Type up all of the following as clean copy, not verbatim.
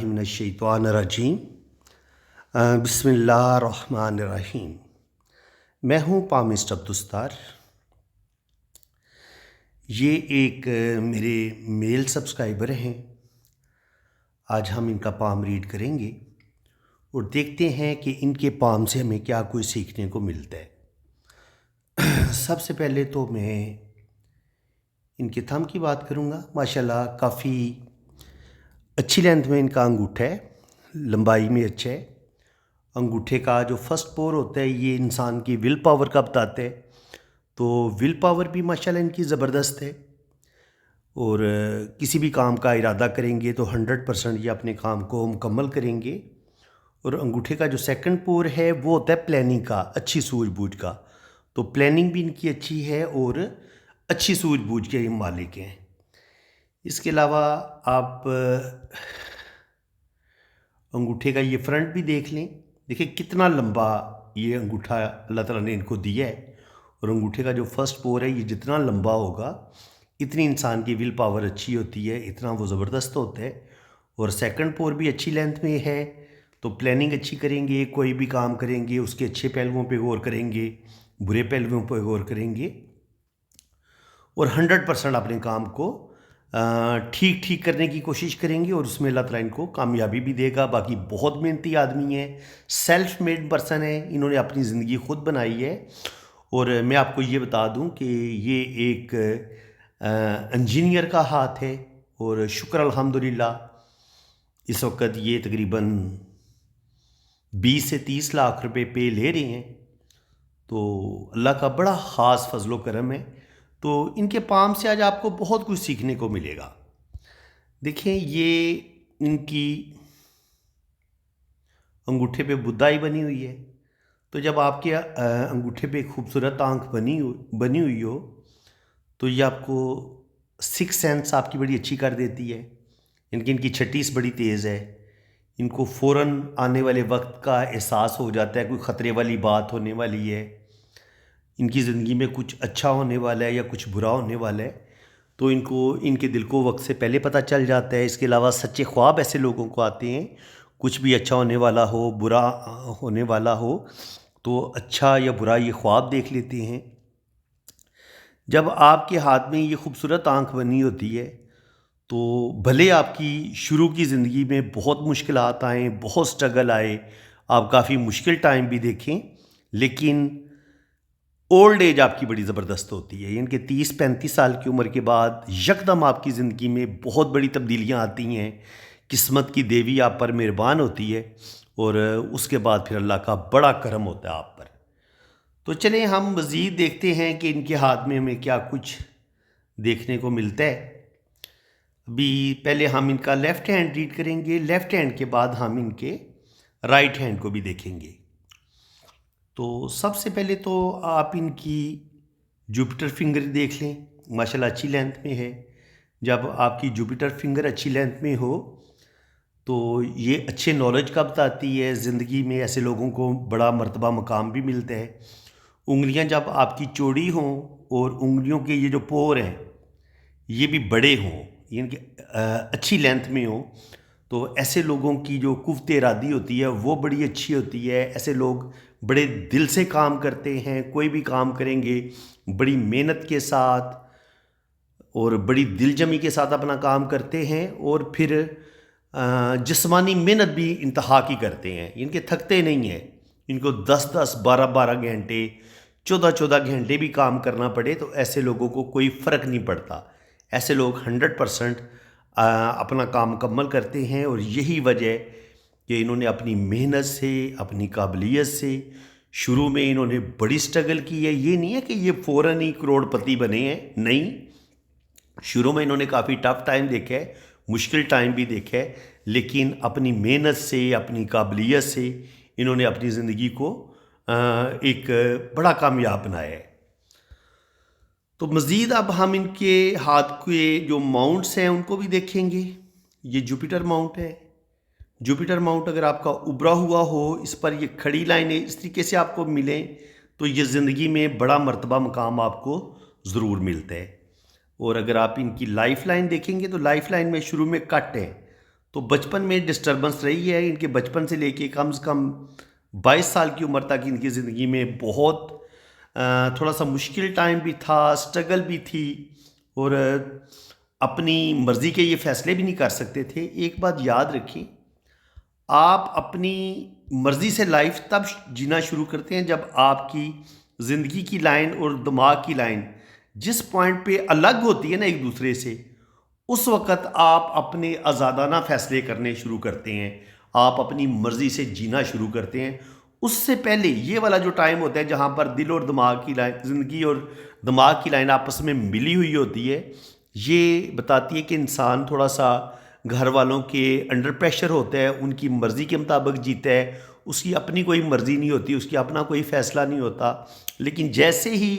मिनश्शैतानिर्रजीम बिस्मिल्लाहिर्रहमानिर्रहीम। मैं हूँ पामिस्ट अब्दुस्तार। ये एक मेरे मेल सब्सक्राइबर हैं। आज हम इनका पाम रीड करेंगे और देखते हैं कि इनके पाम से हमें क्या कुछ सीखने को मिलता है। सबसे पहले तो मैं इनके थंब की बात करूँगा। माशाल्लाह काफ़ी अच्छी लेंथ में इनका अंगूठा है, लंबाई में अच्छा है। अंगूठे का जो फर्स्ट पोर होता है ये इंसान की विल पावर का बताते हैं, तो विल पावर भी माशाल्लाह इनकी ज़बरदस्त है। और किसी भी काम का इरादा करेंगे तो 100% ये अपने काम को मुकम्मल करेंगे। और अंगूठे का जो सेकंड पोर है वो होता है प्लानिंग का, अच्छी सूझबूझ का। तो प्लानिंग भी इनकी अच्छी है और अच्छी सूझबूझ के ये मालिक हैं। इसके अलावा आप अंगूठे का ये फ्रंट भी देख लें। देखिए कितना लंबा ये अंगूठा अल्लाह ताला ने इनको दिया है। और अंगूठे का जो फर्स्ट पोर है ये जितना लंबा होगा इतनी इंसान की विल पावर अच्छी होती है, इतना वो ज़बरदस्त होता है। और सेकंड पोर भी अच्छी लेंथ में है, तो प्लानिंग अच्छी करेंगे, कोई भी काम करेंगे उसके अच्छे पहलुओं पे गौर करेंगे, बुरे पहलुओं पे गौर करेंगे और 100% अपने काम को ठीक ठीक करने की कोशिश करेंगे और उसमें अल्लाह ताला इनको कामयाबी भी देगा। बाकी बहुत मेहनती आदमी है, सेल्फ मेड पर्सन है, इन्होंने अपनी ज़िंदगी खुद बनाई है। और मैं आपको ये बता दूं कि ये एक इंजीनियर का हाथ है और शुक्र अल्हम्दुलिल्लाह इस वक्त ये तकरीबन 20 से 30 लाख रुपए पे ले रहे हैं। तो अल्लाह का बड़ा ख़ास फजलो करम है। तो इनके पाम से आज आपको बहुत कुछ सीखने को मिलेगा। देखें ये इनकी अंगूठे पे बुदाई बनी हुई है। तो जब आपके अंगूठे पे खूबसूरत आंख बनी हुई हो तो ये आपको सिक्स सेंस आपकी बड़ी अच्छी कर देती है। इनकी छत्तीस बड़ी तेज़ है। इनको फ़ौरन आने वाले वक्त का एहसास हो जाता है, कोई ख़तरे वाली बात होने वाली है, इनकी ज़िंदगी में कुछ अच्छा होने वाला है या कुछ बुरा होने वाला है, तो इनको इनके दिल को वक्त से पहले पता चल जाता है। इसके अलावा सच्चे ख्वाब ऐसे लोगों को आते हैं, कुछ भी अच्छा होने वाला हो, बुरा होने वाला हो, तो अच्छा या बुरा ये ख्वाब देख लेते हैं। जब आपके हाथ में ये खूबसूरत आंख बनी होती है तो भले आपकी शुरू की ज़िंदगी में बहुत मुश्किलात आएँ, बहुत स्ट्रगल आए, आप काफ़ी मुश्किल टाइम भी देखें, लेकिन ओल्ड एज आपकी बड़ी ज़बरदस्त होती है। इनके 30-35 साल की उम्र के बाद यकदम आपकी ज़िंदगी में बहुत बड़ी तब्दीलियाँ आती हैं, किस्मत की देवी आप पर मेहरबान होती है और उसके बाद फिर अल्लाह का बड़ा करम होता है आप पर। तो चलें हम मज़ीद देखते हैं कि इनके हाथ में हमें क्या कुछ देखने को मिलता है। अभी पहले हम इनका लेफ़्ट हैंड रीड करेंगे, लेफ़्ट हैंड के बाद हम इनके राइट हैंड को भी देखेंगे। तो सबसे पहले तो आप इनकी जुपिटर फिंगर देख लें, माशाल्लाह अच्छी लेंथ में है। जब आपकी जुपिटर फिंगर अच्छी लेंथ में हो तो ये अच्छे नॉलेज का बताती है। ज़िंदगी में ऐसे लोगों को बड़ा मर्तबा मकाम भी मिलता है। उंगलियां जब आपकी चौड़ी हों और उंगलियों के ये जो पोर हैं ये भी बड़े हों, इनकी अच्छी लेंथ में हो, तो ऐसे लोगों की जो कुव्वत इरादी होती है वो बड़ी अच्छी होती है। ऐसे लोग बड़े दिल से काम करते हैं, कोई भी काम करेंगे बड़ी मेहनत के साथ और बड़ी दिलजमी के साथ अपना काम करते हैं और फिर जिस्मानी मेहनत भी इंतहा की करते हैं। इनके थकते नहीं हैं। इनको 10-10, 12-12 घंटे, 14-14 घंटे भी काम करना पड़े तो ऐसे लोगों को कोई फ़र्क नहीं पड़ता। ऐसे लोग 100% अपना काम मुकम्मल करते हैं और यही वजह कि इन्होंने अपनी मेहनत से, अपनी काबिलियत से, शुरू में इन्होंने बड़ी स्ट्रगल की है। ये नहीं है कि ये फ़ौरन ही करोड़पति बने हैं, नहीं। शुरू में इन्होंने काफ़ी टफ टाइम देखा है, मुश्किल टाइम भी देखा है, लेकिन अपनी मेहनत से, अपनी काबिलियत से इन्होंने अपनी ज़िंदगी को एक बड़ा कामयाब बनाया है। तो मज़ीद अब हम इनके हाथ के जो माउंट्स हैं उनको भी देखेंगे। ये जुपिटर माउंट है। जुपिटर माउंट अगर आपका उभरा हुआ हो, इस पर ये खड़ी लाइनें इस तरीके से आपको मिलें तो ये ज़िंदगी में बड़ा मर्तबा मकाम आपको ज़रूर मिलता है। और अगर आप इनकी लाइफ लाइन देखेंगे तो लाइफ लाइन में शुरू में कट है, तो बचपन में डिस्टर्बेंस रही है इनके, बचपन से लेके कम से कम 22 साल की उम्र तक इनकी ज़िंदगी में बहुत थोड़ा सा मुश्किल टाइम भी था, स्ट्रगल भी थी, और अपनी मर्ज़ी के ये फ़ैसले भी नहीं कर सकते थे। एक बात याद रखें, आप अपनी मर्ज़ी से लाइफ तब जीना शुरू करते हैं जब आपकी ज़िंदगी की लाइन और दिमाग की लाइन जिस पॉइंट पे अलग होती है ना एक दूसरे से, उस वक़्त आप अपने आज़ादाना फ़ैसले करने शुरू करते हैं, आप अपनी मर्ज़ी से जीना शुरू करते हैं। उससे पहले ये वाला जो टाइम होता है जहाँ पर दिल और दिमाग की लाइन, ज़िंदगी और दिमाग की लाइन आपस में मिली हुई होती है, ये बताती है कि इंसान थोड़ा सा घर वालों के अंडर प्रेशर होता है, उनकी मर्ज़ी के मुताबिक जीता है, उसकी अपनी कोई मर्ज़ी नहीं होती, उसकी अपना कोई फ़ैसला नहीं होता। लेकिन जैसे ही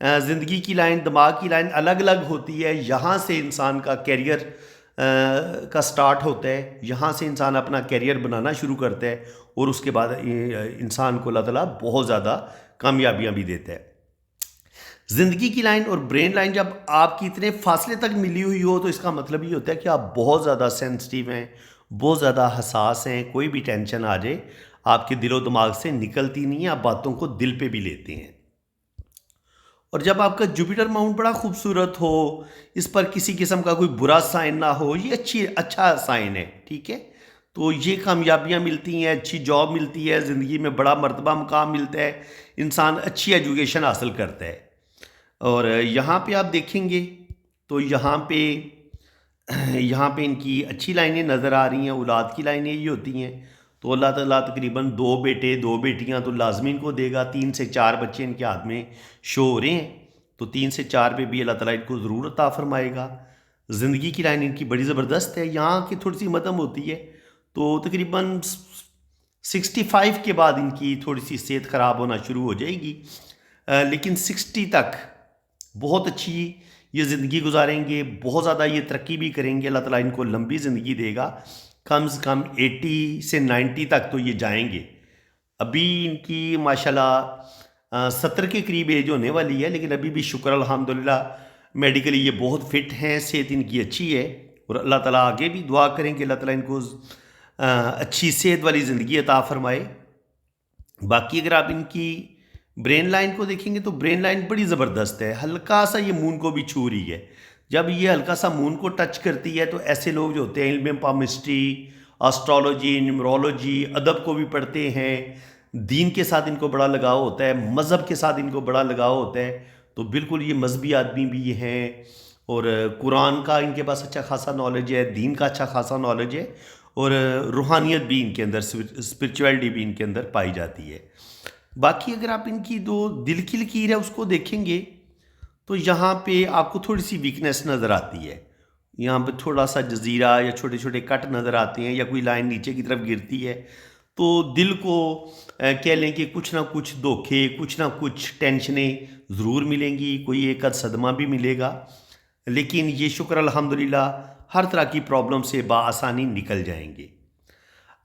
ज़िंदगी की लाइन, दिमाग की लाइन अलग अलग होती है, यहाँ से इंसान का कैरियर का स्टार्ट होता है, यहाँ से इंसान अपना कैरियर बनाना शुरू करता है, और उसके बाद इंसान को अल्लाह ताला बहुत ज़्यादा कामयाबियाँ भी देता है। ज़िंदगी की लाइन और ब्रेन लाइन जब आपकी इतने फासले तक मिली हुई हो, तो इसका मतलब ये होता है कि आप बहुत ज़्यादा सेंसिटिव हैं, बहुत ज़्यादा हसास हैं। कोई भी टेंशन आ जाए आपके दिलो दिमाग से निकलती नहीं है, आप बातों को दिल पे भी लेते हैं। और जब आपका जुपिटर माउंट बड़ा खूबसूरत हो, इस पर किसी किस्म का कोई बुरा साइन ना हो, ये अच्छा साइन है, ठीक है। तो ये कामयाबियाँ मिलती हैं, अच्छी जॉब मिलती है, ज़िंदगी में बड़ा मर्तबा मुकाम मिलता है, इंसान अच्छी एजुकेशन हासिल करता है। और यहाँ पे आप देखेंगे तो यहाँ पे इनकी अच्छी लाइनें नज़र आ रही हैं, औलाद की लाइनें ये होती हैं। तो अल्लाह ताला तकरीबन 2 बेटे 2 बेटियाँ तो लाजमी इनको देगा, 3 से 4 बच्चे इनके हाथ में शो हो रहे हैं, तो 3 से 4 पे भी अल्लाह ताला इनको ज़रूर अता फरमाएगा। ज़िंदगी की लाइन इनकी बड़ी ज़बरदस्त है, यहाँ की थोड़ी सी मध्यम होती है, तो तकरीबन 65 के बाद इनकी थोड़ी सी सेहत ख़राब होना शुरू हो जाएगी, लेकिन 60 तक बहुत अच्छी ये ज़िंदगी गुजारेंगे, बहुत ज़्यादा ये तरक्की भी करेंगे, अल्लाह ताला इनको लंबी ज़िंदगी देगा, कम से कम 80 से 90 तक तो ये जाएंगे। अभी इनकी माशाल्लाह 70 के करीब एज होने वाली है, लेकिन अभी भी शुक्र अल्हम्दुलिल्लाह मेडिकली ये बहुत फिट हैं, सेहत इनकी अच्छी है, और अल्लाह ताला आगे भी दुआ करें कि अल्लाह ताला इनको अच्छी सेहत वाली ज़िंदगी अता फरमाए। बाकी अगर आप इनकी ब्रेन लाइन को देखेंगे तो ब्रेन लाइन बड़ी ज़बरदस्त है, हल्का सा ये मून को भी छू रही है। जब ये हल्का सा मून को टच करती है तो ऐसे लोग जो होते हैं इल्म पामिस्ट्री, एस्ट्रोलॉजी, न्यूमरोलॉजी, अदब को भी पढ़ते हैं, दीन के साथ इनको बड़ा लगाव होता है, मज़हब के साथ इनको बड़ा लगाव होता है, तो बिल्कुल ये मजहबी आदमी भी हैं, और कुरान का इनके पास अच्छा खासा नॉलेज है, दीन का अच्छा खासा नॉलेज है, और रूहानियत भी इनके अंदर, स्पिरिचुअलिटी भी इनके अंदर पाई जाती है। बाकी अगर आप इनकी जो दिल की लकीर है उसको देखेंगे तो यहाँ पे आपको थोड़ी सी वीकनेस नज़र आती है, यहाँ पे थोड़ा सा जजीरा या छोटे छोटे कट नज़र आते हैं, या कोई लाइन नीचे की तरफ गिरती है, तो दिल को कह लें कि कुछ ना कुछ धोखे, कुछ ना कुछ टेंशनें ज़रूर मिलेंगी, कोई एक आध सदमा भी मिलेगा, लेकिन ये शुक्र अल्हम्दुलिल्लाह हर तरह की प्रॉब्लम से बआसानी निकल जाएंगे।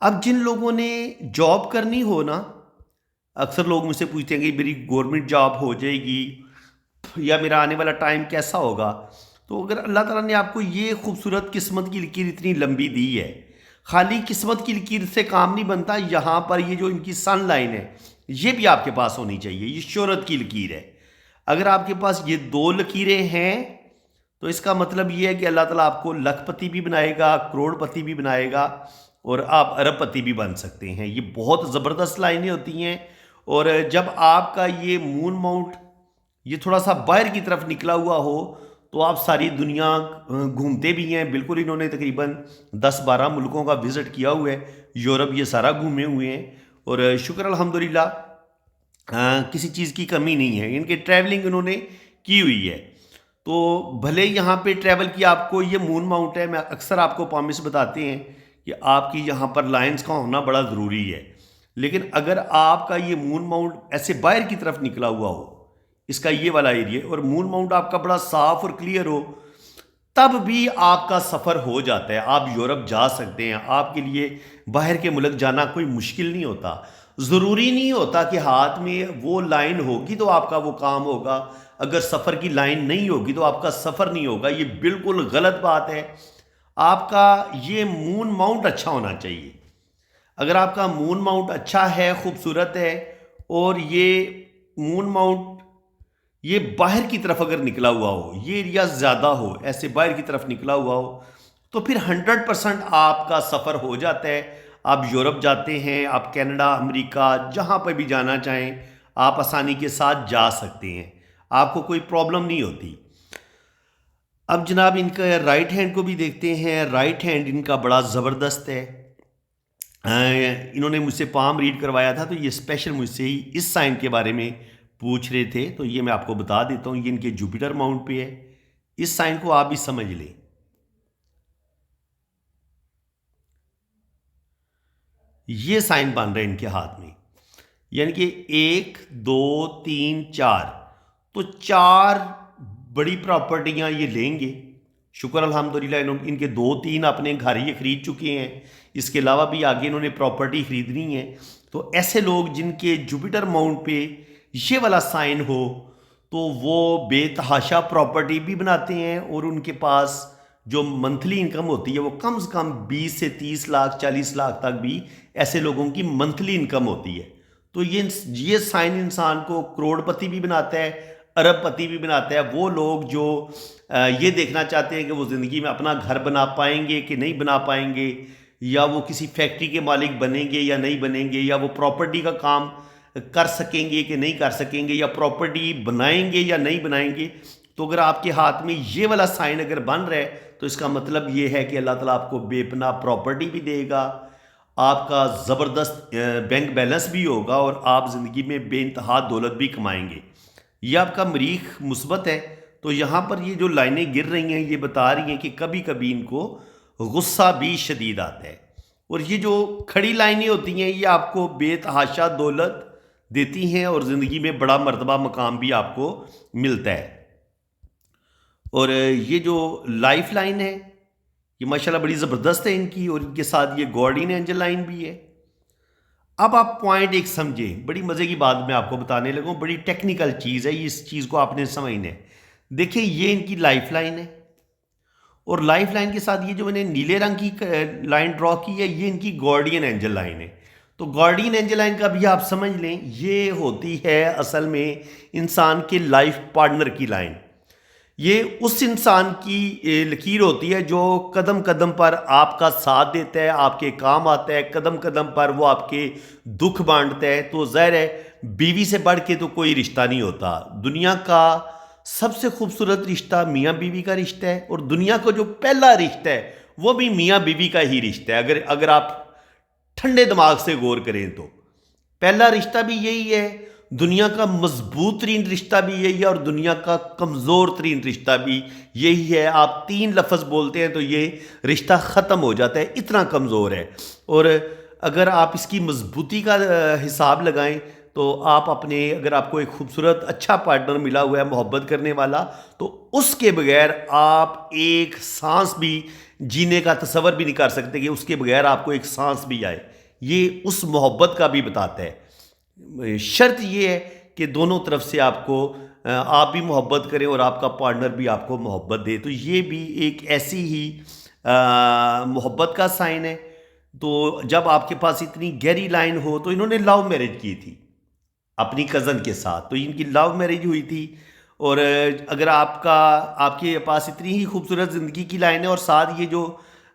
अब जिन लोगों ने जॉब करनी हो ना, अक्सर लोग मुझसे पूछते हैं कि मेरी गवर्नमेंट जॉब हो जाएगी या मेरा आने वाला टाइम कैसा होगा। तो अगर अल्लाह ताला ने आपको ये खूबसूरत किस्मत की लकीर इतनी लंबी दी है, खाली किस्मत की लकीर से काम नहीं बनता, यहाँ पर ये जो इनकी सन लाइन है ये भी आपके पास होनी चाहिए, ये शोहरत की लकीर है। अगर आपके पास ये 2 लकीरें हैं तो इसका मतलब ये है कि अल्लाह ताला आपको लखपति भी बनाएगा, करोड़पति भी बनाएगा, और आप अरबपति भी बन सकते हैं। ये बहुत ज़बरदस्त लाइनें होती हैं। और जब आपका ये मून माउंट ये थोड़ा सा बाहर की तरफ निकला हुआ हो तो आप सारी दुनिया घूमते भी हैं। बिल्कुल इन्होंने तकरीबन 10-12 मुल्कों का विज़िट किया हुआ है, यूरोप ये सारा घूमे हुए हैं, और शुक्र अल्हम्दुलिल्लाह किसी चीज़ की कमी नहीं है, इनके ट्रैवलिंग इन्होंने की हुई है। तो भले यहाँ पे ट्रैवल की आपको ये मून माउंट है, मैं अक्सर आपको प्रॉमिस बताते हैं कि आपकी यहाँ पर लाइंस का होना बड़ा ज़रूरी है, लेकिन अगर आपका ये मून माउंट ऐसे बाहर की तरफ निकला हुआ हो, इसका ये वाला एरिया, और मून माउंट आपका बड़ा साफ और क्लियर हो, तब भी आपका सफ़र हो जाता है, आप यूरोप जा सकते हैं। आपके लिए बाहर के मुल्क जाना कोई मुश्किल नहीं होता। ज़रूरी नहीं होता कि हाथ में वो लाइन होगी तो आपका वो काम होगा, अगर सफ़र की लाइन नहीं होगी तो आपका सफ़र नहीं होगा। ये बिल्कुल गलत बात है। आपका ये मून माउंट अच्छा होना चाहिए। अगर आपका मून माउंट अच्छा है, खूबसूरत है, और ये मून माउंट ये बाहर की तरफ अगर निकला हुआ हो, ये एरिया ज़्यादा हो, ऐसे बाहर की तरफ निकला हुआ हो, तो फिर 100% आपका सफ़र हो जाता है। आप यूरोप जाते हैं, आप कनाडा, अमेरिका, जहाँ पर भी जाना चाहें आप आसानी के साथ जा सकते हैं, आपको कोई प्रॉब्लम नहीं होती। अब जनाब इनका राइट हैंड को भी देखते हैं। राइट हैंड इनका बड़ा ज़बरदस्त है। इन्होंने मुझसे पाम रीड करवाया था, तो ये स्पेशल मुझसे ही इस साइन के बारे में पूछ रहे थे, तो ये मैं आपको बता देता हूँ। ये इनके जुपिटर माउंट पे है। इस साइन को आप भी समझ लें। ये साइन बन रहे हैं इनके हाथ में, यानी कि 1 2 3 4, तो 4 बड़ी प्रॉपर्टियां ये लेंगे। शुक्र अल्हम्दुलिल्लाह, इनके 2-3 अपने घर ये खरीद चुके हैं। इसके अलावा भी आगे इन्होंने प्रॉपर्टी खरीदनी है। तो ऐसे लोग जिनके जुपिटर माउंट पे ये वाला साइन हो, तो वो बेतहाशा प्रॉपर्टी भी बनाते हैं, और उनके पास जो मंथली इनकम होती है वो कम से कम 20 से 30 लाख 40 लाख तक भी ऐसे लोगों की मंथली इनकम होती है। तो ये साइन इंसान को करोड़पति भी बनाता है, अरबपति भी बनाता है। वो लोग जो ये देखना चाहते हैं कि वो ज़िंदगी में अपना घर बना पाएंगे कि नहीं बना पाएंगे, या वो किसी फैक्ट्री के मालिक बनेंगे या नहीं बनेंगे, या वो प्रॉपर्टी का काम कर सकेंगे कि नहीं कर सकेंगे, या प्रॉपर्टी बनाएंगे या नहीं बनाएंगे। तो अगर आपके हाथ में ये वाला साइन अगर बन रहा है, तो इसका मतलब ये है कि अल्लाह ताला आपको बेपनाह प्रॉपर्टी भी देगा, आपका ज़बरदस्त बैंक बैलेंस भी होगा, और आप ज़िंदगी में बेइंतहा दौलत भी कमाएंगे। ये आपका मरीख मुस्बत है। तो यहाँ पर ये जो लाइनें गिर रही हैं, ये बता रही हैं कि कभी कभी इनको गुस्सा भी शदीद आता है। और ये जो खड़ी लाइनें होती हैं, ये आपको बेतहाशा दौलत देती हैं, और ज़िंदगी में बड़ा मर्तबा मकाम भी आपको मिलता है। और ये जो लाइफ लाइन है, ये माशाल्लाह बड़ी ज़बरदस्त है इनकी, और इनके साथ ये गार्डियन एंजल लाइन भी है। अब आप पॉइंट एक समझें, बड़ी मज़े की बात मैं आपको बताने लगा हूँ, बड़ी टेक्निकल चीज़ है, इस चीज़ को आपने समझना है। देखिए ये इनकी लाइफ लाइन है, और लाइफ लाइन के साथ ये जो मैंने नीले रंग की लाइन ड्रॉ की है, ये इनकी गार्डियन एंजल लाइन है। तो गार्डियन एंजल लाइन का भी आप समझ लें, ये होती है असल में इंसान के लाइफ पार्टनर की लाइन। ये उस इंसान की लकीर होती है जो कदम कदम पर आपका साथ देता है, आपके काम आता है, कदम कदम पर वो आपके दुख बांटता है। तो ज़ाहिर है बीवी से बढ़ के तो कोई रिश्ता नहीं होता। दुनिया का सबसे खूबसूरत रिश्ता मियाँ बीवी का रिश्ता है, और दुनिया का जो पहला रिश्ता है वो भी मियाँ बीवी का ही रिश्ता है। अगर आप ठंडे दिमाग से गौर करें तो पहला रिश्ता भी यही है, दुनिया का मजबूत तरीन रिश्ता भी यही है, और दुनिया का कमज़ोर तरीन रिश्ता भी यही है। आप 3 लफ्ज़ बोलते हैं तो ये रिश्ता ख़त्म हो जाता है, इतना कमज़ोर है। और अगर आप इसकी मजबूती का हिसाब लगाएं, तो आप अपने, अगर आपको एक खूबसूरत अच्छा पार्टनर मिला हुआ है मोहब्बत करने वाला, तो उसके बगैर आप एक सांस भी जीने का तसव्वुर भी नहीं कर सकते कि उसके बगैर आपको एक सांस भी आए। ये उस मोहब्बत का भी बताता है। शर्त ये है कि दोनों तरफ से आपको आप भी मोहब्बत करें और आपका पार्टनर भी आपको मोहब्बत दे। तो ये भी एक ऐसी ही मोहब्बत का साइन है। तो जब आपके पास इतनी गहरी लाइन हो, तो इन्होंने लव मैरिज की थी अपनी कज़न के साथ, तो इनकी लव मैरिज हुई थी। और अगर आपके पास इतनी ही खूबसूरत ज़िंदगी की लाइन है, और साथ ये जो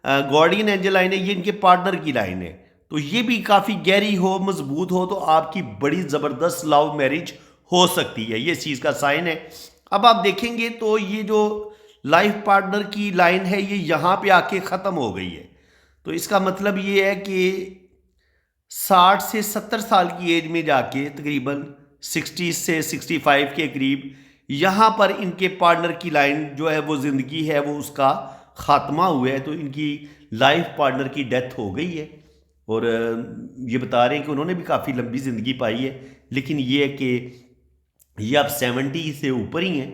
गार्डियन एंजल लाइन है, ये इनके पार्टनर की लाइन है, तो ये भी काफ़ी गहरी हो, मजबूत हो, तो आपकी बड़ी ज़बरदस्त लव मैरिज हो सकती है। ये इस चीज़ का साइन है। अब आप देखेंगे तो ये जो लाइफ पार्टनर की लाइन है, ये यहाँ पे आके ख़त्म हो गई है। तो इसका मतलब ये है कि 60 से 70 साल की एज में जाके तकरीबन 60 से 65 के करीब यहाँ पर इनके पार्टनर की लाइन जो है, वो ज़िंदगी है, वो उसका ख़ात्मा हुआ है। तो इनकी लाइफ पार्टनर की डेथ हो गई है, और ये बता रहे हैं कि उन्होंने भी काफ़ी लंबी ज़िंदगी पाई है, लेकिन ये है कि ये अब 70 से ऊपर ही हैं।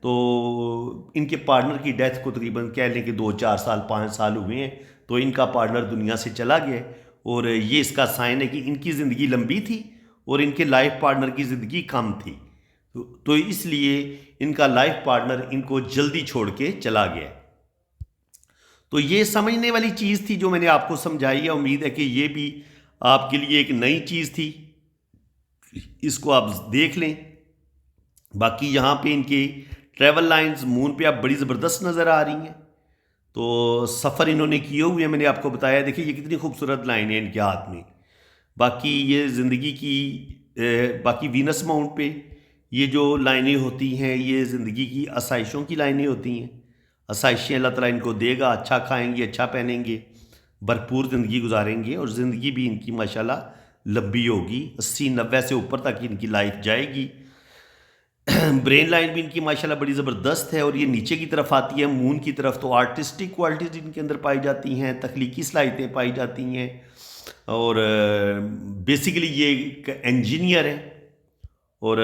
तो इनके पार्टनर की डेथ को तकरीबन कह लें कि 2-4 साल 5 साल हुए हैं, तो इनका पार्टनर दुनिया से चला गया। और ये इसका साइन है कि इनकी ज़िंदगी लंबी थी और इनके लाइफ पार्टनर की ज़िंदगी कम थी। तो इसलिए इनका लाइफ पार्टनर इनको जल्दी छोड़ के चला गया। तो ये समझने वाली चीज़ थी जो मैंने आपको समझाई है। उम्मीद है कि ये भी आपके लिए एक नई चीज़ थी, इसको आप देख लें। बाकी यहाँ पे इनके ट्रैवल लाइंस मून पे आप बड़ी ज़बरदस्त नज़र आ रही हैं। तो सफ़र इन्होंने किए हुए हैं, मैंने आपको बताया। देखिए ये कितनी खूबसूरत लाइन है इनके हाथ में। बाकी ये ज़िंदगी की बाकी वीनस माउंट पे ये जो लाइनें होती हैं ये ज़िंदगी की आसाइशों की लाइनें होती हैं। आसाइशें अल्लाह ताला इनको देगा, अच्छा खाएंगे, अच्छा पहनेंगे, भरपूर ज़िंदगी गुजारेंगे और ज़िंदगी भी इनकी माशाल्लाह लंबी होगी। 80-90 से ऊपर तक इनकी लाइफ जाएगी। ब्रेन लाइन भी इनकी माशाल्लाह बड़ी ज़बरदस्त है और ये नीचे की तरफ आती है मून की तरफ। तो आर्टिस्टिक क्वालिटीज़ इनके अंदर पाई जाती हैं, तख्लीकी सलाहियतें पाई जाती हैं और बेसिकली ये एक इंजीनियर है और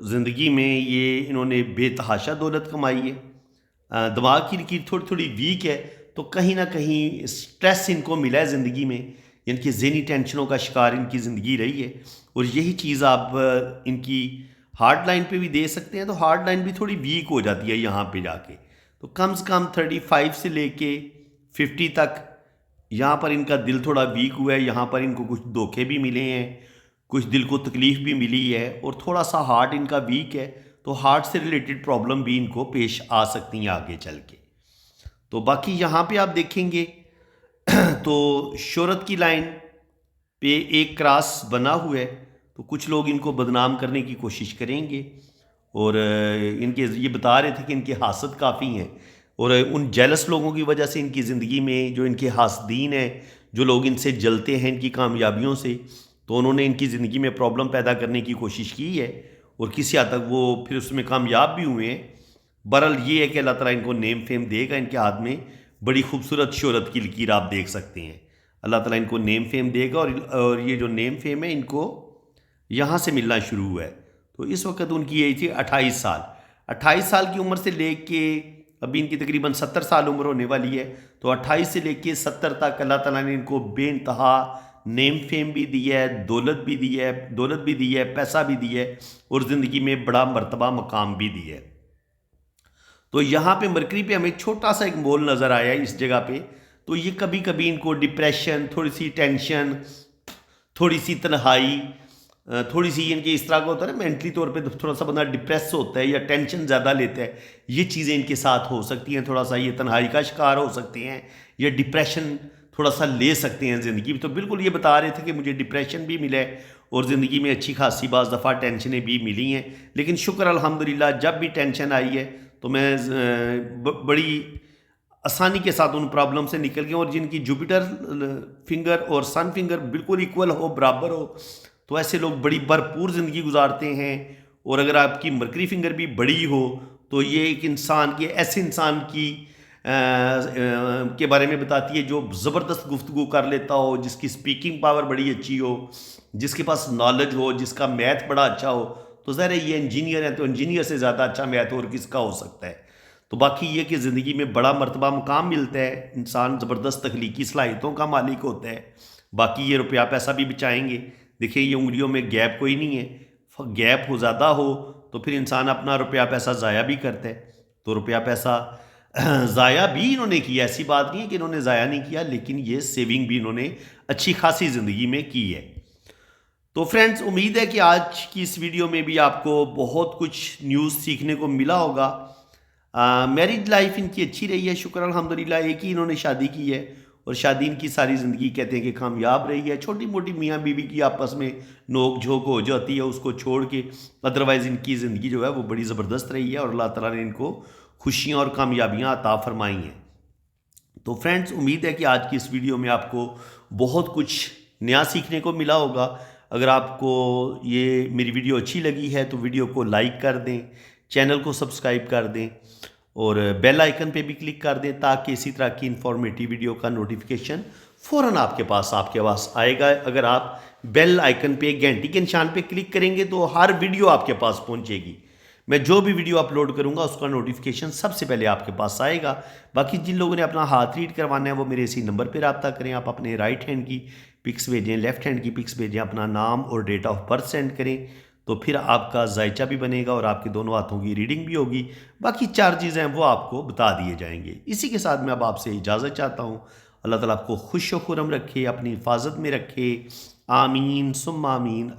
ज़िंदगी में ये इन्होंने बेतहाशा दौलत कमाई है। दिमाग की लकीर थोड़ी थोड़ी वीक है, तो कहीं ना कहीं स्ट्रेस इनको मिला है ज़िंदगी में, इनकी ज़हनी टेंशनों का शिकार इनकी ज़िंदगी रही है। और यही चीज़ आप इनकी हार्ड लाइन पे भी दे सकते हैं। तो हार्ड लाइन भी थोड़ी वीक हो जाती है यहाँ पे जाके। तो कम से कम 35 से लेके 50 तक यहाँ पर इनका दिल थोड़ा वीक हुआ है। यहाँ पर इनको कुछ धोखे भी मिले हैं, कुछ दिल को तकलीफ़ भी मिली है और थोड़ा सा हार्ट इनका वीक है। तो हार्ट से रिलेटेड प्रॉब्लम भी इनको पेश आ सकती हैं आगे चल के। तो बाकी यहाँ पे आप देखेंगे तो शोहरत की लाइन पे एक क्रॉस बना हुआ है। तो कुछ लोग इनको बदनाम करने की कोशिश करेंगे और इनके ये बता रहे थे कि इनके हासद काफ़ी हैं और उन जेलस लोगों की वजह से इनकी ज़िंदगी में जो इनके हासदीन हैं, जो लोग इनसे जलते हैं इनकी कामयाबियों से, तो उन्होंने इनकी ज़िंदगी में प्रॉब्लम पैदा करने की कोशिश की है और किसी हद तक वो फिर उसमें कामयाब भी हुए हैं। बहरहाल ये है कि अल्लाह ताला इनको नेम फेम देगा। इनके हाथ में बड़ी खूबसूरत शोहरत की लकीर आप देख सकते हैं। अल्लाह ताला इनको नेम फेम देगा और ये जो नेम फेम है इनको यहाँ से मिलना शुरू हुआ है। तो इस वक्त उनकी एज थी 28 साल। 28 साल की उम्र से लेके अभी इनकी तकरीबन 70 साल उम्र होने वाली है। तो 28 से लेके 70 तक अल्लाह ताला ने इनको बेइंतहा नेम फेम भी दी है, दौलत भी दी है, पैसा भी दिया है और ज़िंदगी में बड़ा मर्तबा मकाम भी दिया है। तो यहाँ पे मरकरी पे हमें छोटा सा एक मोल नज़र आया इस जगह पे। तो ये कभी कभी इनको डिप्रेशन, थोड़ी सी टेंशन, थोड़ी सी तन्हाई, थोड़ी सी इनके इस तरह का होता है ना, मेंटली तौर पे थोड़ा सा बंदा डिप्रेस होता है या टेंशन ज़्यादा लेता है, ये चीज़ें इनके साथ हो सकती हैं। थोड़ा सा ये तन्हाई का शिकार हो सकते हैं या डिप्रेशन थोड़ा सा ले सकते हैं ज़िंदगी में। तो बिल्कुल ये बता रहे थे कि मुझे डिप्रेशन भी मिला है और ज़िंदगी में अच्छी खासी बाज़ दफ़ा टेंशनें भी मिली हैं, लेकिन शुक्र अल्हम्दुलिल्लाह जब भी टेंशन आई है तो मैं बड़ी आसानी के साथ उन प्रॉब्लम से निकल गया। और जिनकी जुपिटर फिंगर और सन फिंगर बिल्कुल इक्वल हो, बराबर हो, तो ऐसे लोग बड़ी भरपूर ज़िंदगी गुजारते हैं। और अगर आपकी मरकरी फिंगर भी बड़ी हो तो ये एक इंसान की, ऐसे इंसान की के बारे में बताती है जो ज़बरदस्त गुफ्तगू कर लेता हो, जिसकी स्पीकिंग पावर बड़ी अच्छी हो, जिसके पास नॉलेज हो, जिसका मैथ बड़ा अच्छा हो। तो ज़ाहिर है ये इंजीनियर है, तो इंजीनियर से ज़्यादा अच्छा मैथ और किसका हो सकता है। तो बाकी ये कि ज़िंदगी में बड़ा मर्तबा मुकाम मिलता है, इंसान ज़बरदस्त तख्लीकी सलाहियतों का मालिक होता है। बाकी ये रुपया पैसा भी बचाएंगे। देखिए ये उंगलियों में गैप कोई नहीं है, गैप हो ज़्यादा हो तो फिर इंसान अपना रुपया पैसा ज़ाया भी करता है। तो रुपया पैसा ज़ाया भी इन्होंने किया, ऐसी बात नहीं है कि इन्होंने ज़ाया नहीं किया, लेकिन ये सेविंग भी इन्होंने अच्छी खासी ज़िंदगी में की है। तो फ्रेंड्स, उम्मीद है कि आज की इस वीडियो में भी आपको बहुत कुछ न्यूज़ सीखने को मिला होगा। मैरिज लाइफ इनकी अच्छी रही है, शुक्र अल्हम्दुलिल्लाह। एक ही इन्होंने शादी की है और शादी इनकी सारी ज़िंदगी कहते हैं कि कामयाब रही है। छोटी मोटी मियाँ बीवी की आपस में नोक झोंक हो जाती है, उसको छोड़ के अदरवाइज़ इनकी ज़िंदगी जो है वो बड़ी ज़बरदस्त रही है और अल्लाह ताला ने इनको खुशियाँ और कामयाबियाँ अता फरमाई हैं। तो फ्रेंड्स, उम्मीद है कि आज की इस वीडियो में आपको बहुत कुछ नया सीखने को मिला होगा। अगर आपको ये मेरी वीडियो अच्छी लगी है तो वीडियो को लाइक कर दें, चैनल को सब्सक्राइब कर दें और बेल आइकन पे भी क्लिक कर दें ताकि इसी तरह की इंफॉर्मेटिव वीडियो का नोटिफिकेशन फ़ौरन आपके पास आएगा। अगर आप बेल आइकन पे घंटी के निशान पे क्लिक करेंगे तो हर वीडियो आपके पास पहुंचेगी। मैं जो भी वीडियो अपलोड करूंगा उसका नोटिफिकेशन सबसे पहले आपके पास आएगा। बाकी जिन लोगों ने अपना हाथ रीड करवाना है वो मेरे इसी नंबर पर रब्ता करें। आप अपने राइट हैंड की पिक्स भेजें, लेफ्ट हैंड की पिक्स भेजें, अपना नाम और डेट ऑफ बर्थ सेंड करें तो फिर आपका जायचा भी बनेगा और आपके दोनों हाथों की रीडिंग भी होगी। बाकी 4 चीज़ें हैं वो आपको बता दिए जाएंगे। इसी के साथ मैं अब आपसे इजाज़त चाहता हूँ। अल्लाह ताला आपको खुश व खुरम रखे, अपनी हिफाजत में रखे। आमीन सुम्मा आमीन।